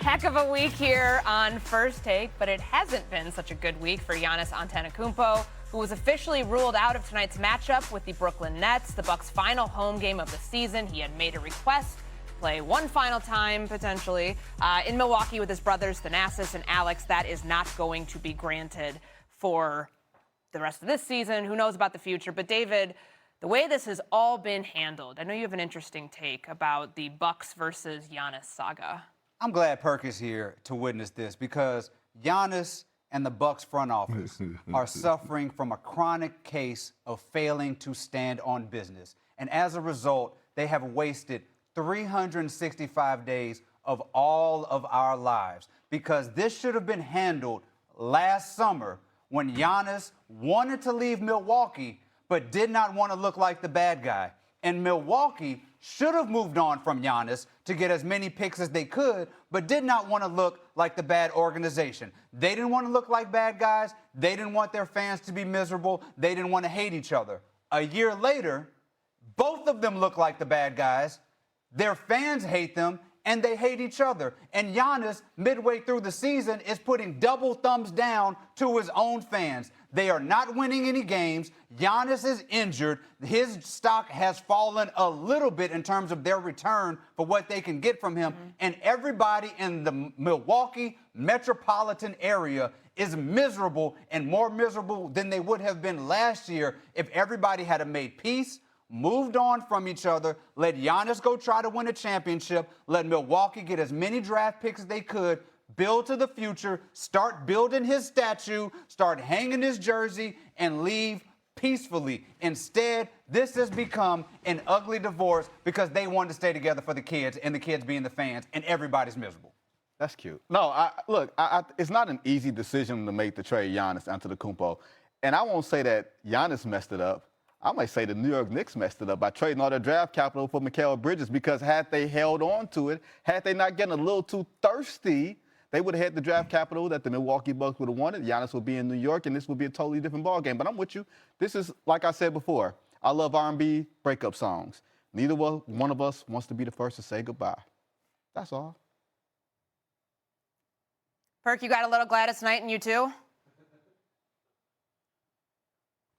Heck of a week here on First Take, but it hasn't been such a good week for Giannis Antetokounmpo, who was officially ruled out of tonight's matchup with the Brooklyn Nets, the Bucks' final home game of the season. He had made a request to play one final time, potentially, in Milwaukee with his brothers, Thanasis and Alex. That is not going to be granted for the rest of this season. Who knows about the future? But David, the way this has all been handled, I know you have an interesting take about the Bucks versus Giannis saga. I'm glad Perk is here to witness this because Giannis and the Bucks front office are suffering from a chronic case of failing to stand on business. And as a result, they have wasted 365 days of all of our lives because this should have been handled last summer when Giannis wanted to leave Milwaukee but did not want to look like the bad guy. And Milwaukee should have moved on from Giannis to get as many picks as they could, but did not want to look like the bad organization. They didn't want to look like bad guys. They didn't want their fans to be miserable. They didn't want to hate each other. A year later, both of them look like the bad guys. Their fans hate them, and they hate each other. And Giannis, midway through the season, is putting double thumbs down to his own fans. They are not winning any games. Giannis is injured. His stock has fallen a little bit in terms of their return for what they can get from him. And everybody in the Milwaukee metropolitan area is miserable and more miserable than they would have been last year if everybody had made peace, moved on from each other, let Giannis go try to win a championship, let Milwaukee get as many draft picks as they could, build to the future, start building his statue, start hanging his jersey, and leave peacefully. Instead, this has become an ugly divorce because they wanted to stay together for the kids, and the kids being the fans, and everybody's miserable. That's cute. No, it's not an easy decision to make to trade Giannis Antetokounmpo. And I won't say that Giannis messed it up. I might say the New York Knicks messed it up by trading all their draft capital for Mikal Bridges because had they held on to it, had they not gotten a little too thirsty, they would have had the draft capital that the Milwaukee Bucks would have wanted. Giannis would be in New York, and this would be a totally different ballgame. But I'm with you. This is, like I said before, I love R&B breakup songs. Neither one of us wants to be the first to say goodbye. That's all. Perk, you got a little Gladys Knight in you too?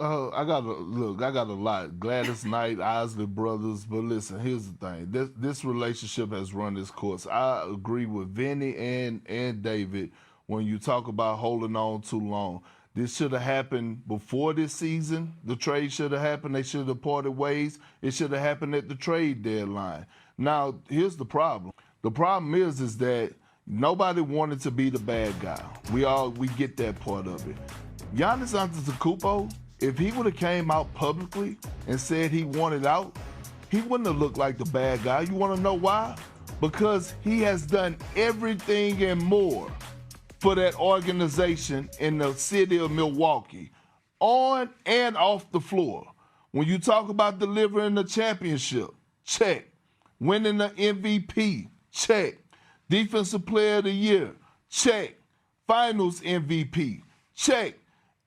I got a lot. Gladys Knight, Isley Brothers, but listen, here's the thing. This relationship has run its course. I agree with Vinny and David when you talk about holding on too long. This should have happened before this season. The trade should have happened. They should have parted ways. It should have happened at the trade deadline. Now, here's the problem. The problem is that nobody wanted to be the bad guy. We get that part of it. Giannis Antetokounmpo, if he would have came out publicly and said he wanted out, he wouldn't have looked like the bad guy. You want to know why? Because he has done everything and more for that organization in the city of Milwaukee, on and off the floor. When you talk about delivering the championship, check. Winning the MVP, check. Defensive Player of the Year, check. Finals MVP, check.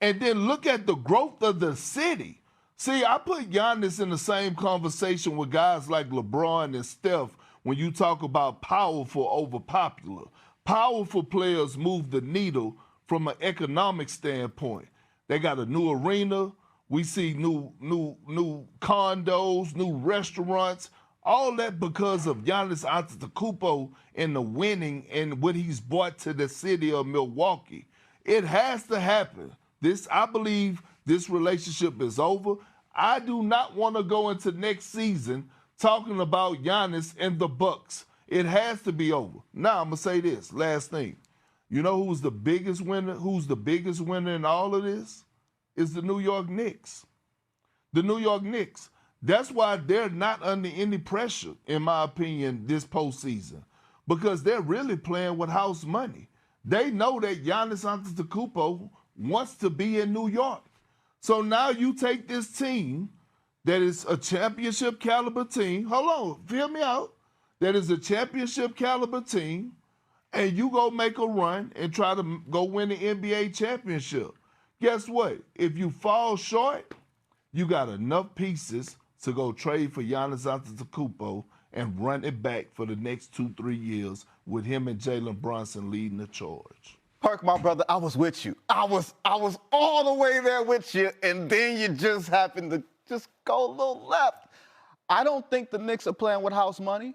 And then look at the growth of the city. See, I put Giannis in the same conversation with guys like LeBron and Steph when you talk about powerful over popular. Powerful players move the needle from an economic standpoint. They got a new arena. We see new condos, new restaurants. All that because of Giannis Antetokounmpo and the winning and what he's brought to the city of Milwaukee. It has to happen. I believe this relationship is over. I do not want to go into next season talking about Giannis and the Bucks. It has to be over. Now, I'm going to say this, last thing. You know who's the biggest winner? Who's the biggest winner in all of this? Is the New York Knicks. The New York Knicks. That's why they're not under any pressure, in my opinion, this postseason. Because they're really playing with house money. They know that Giannis Antetokounmpo wants to be in New York. So now you take this team that is a championship caliber team. Hold on, feel me out. That is a championship caliber team, and you go make a run and try to go win the NBA championship. Guess what? If you fall short, you got enough pieces to go trade for Giannis Antetokounmpo and run it back for the next 2-3 years with him and Jalen Brunson leading the charge. Perk, my brother, I was with you. I was all the way there with you, and then you just happened to just go a little left. I don't think the Knicks are playing with house money.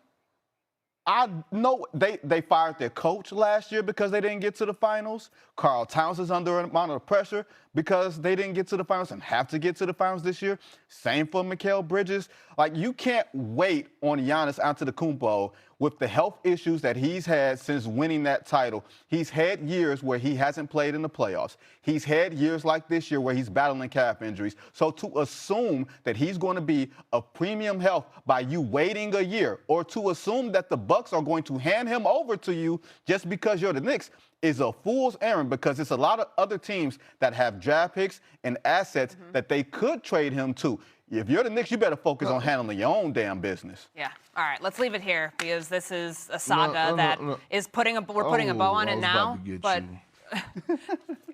I know they fired their coach last year because they didn't get to the finals. Karl Towns is under an amount of pressure because they didn't get to the finals and have to get to the finals this year. Same for Mikal Bridges. Like, you can't wait on Giannis Antetokounmpo with the health issues that he's had since winning that title. He's had years where he hasn't played in the playoffs. He's had years like this year where he's battling calf injuries. So to assume that he's going to be of premium health by you waiting a year, or to assume that the Bucks are going to hand him over to you just because you're the Knicks, is a fool's errand, because it's a lot of other teams that have draft picks and assets that they could trade him to. If you're the Knicks, you better focus on handling your own damn business. Yeah. All right. Let's leave it here, because this is a saga is putting a we're putting a bow on it now. But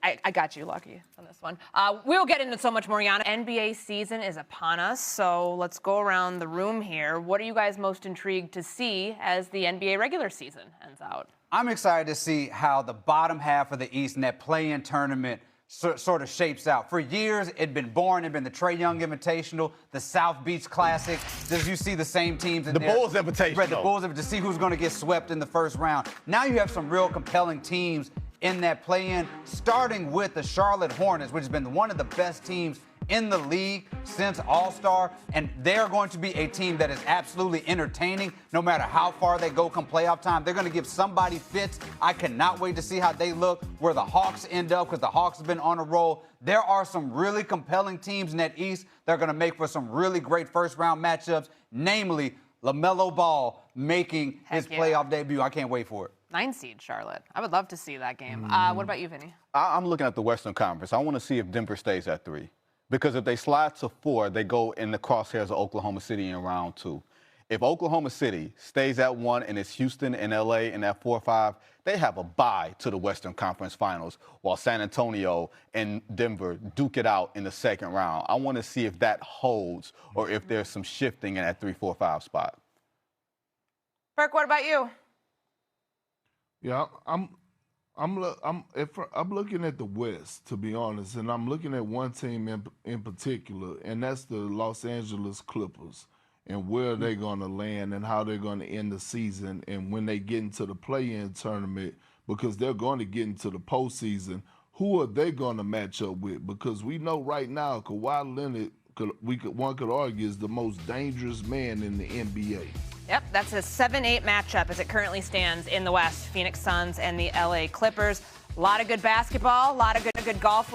I got you, Lucky, on this one. We'll get into so much more, Giannis. NBA season is upon us, so let's go around the room here. What are you guys most intrigued to see as the NBA regular season ends out? I'm excited to see how the bottom half of the East and that play-in tournament sort of shapes out. For years, it'd been boring. It'd been the Trae Young Invitational, the South Beach Classic. Does you see the same teams in the there? Bulls Invitational. Right, the Bulls to see who's going to get swept in the first round. Now you have some real compelling teams in that play-in, starting with the Charlotte Hornets, which has been one of the best teams in the league since All-Star, and they're going to be a team that is absolutely entertaining no matter how far they go come playoff time. They're going to give somebody fits. I cannot wait to see how they look, where the Hawks end up, because the Hawks have been on a roll. There are some really compelling teams in that East that are going to make for some really great first-round matchups, namely LaMelo Ball making his playoff debut. I can't wait for it. 9-seed Charlotte. I would love to see that game. What about you, Vinny? I'm looking at the Western Conference. I want to see if Denver stays at 3. Because if they slide to 4, they go in the crosshairs of Oklahoma City in round 2. If Oklahoma City stays at 1 and it's Houston and LA in that 4-5, they have a bye to the Western Conference Finals, while San Antonio and Denver duke it out in the second round. I want to see if that holds or if there's some shifting in that 3-4-5 spot. Perk, what about you? Yeah, I'm looking at the West, to be honest, and I'm looking at one team in particular, and that's the Los Angeles Clippers, and where they're going to land and how they're going to end the season, and when they get into the play-in tournament, because they're going to get into the postseason, who are they going to match up with? Because we know right now Kawhi Leonard, one could argue, is the most dangerous man in the NBA. Yep, that's a 7-8 matchup as it currently stands in the West. Phoenix Suns and the LA Clippers. A lot of good basketball, a lot of good golf with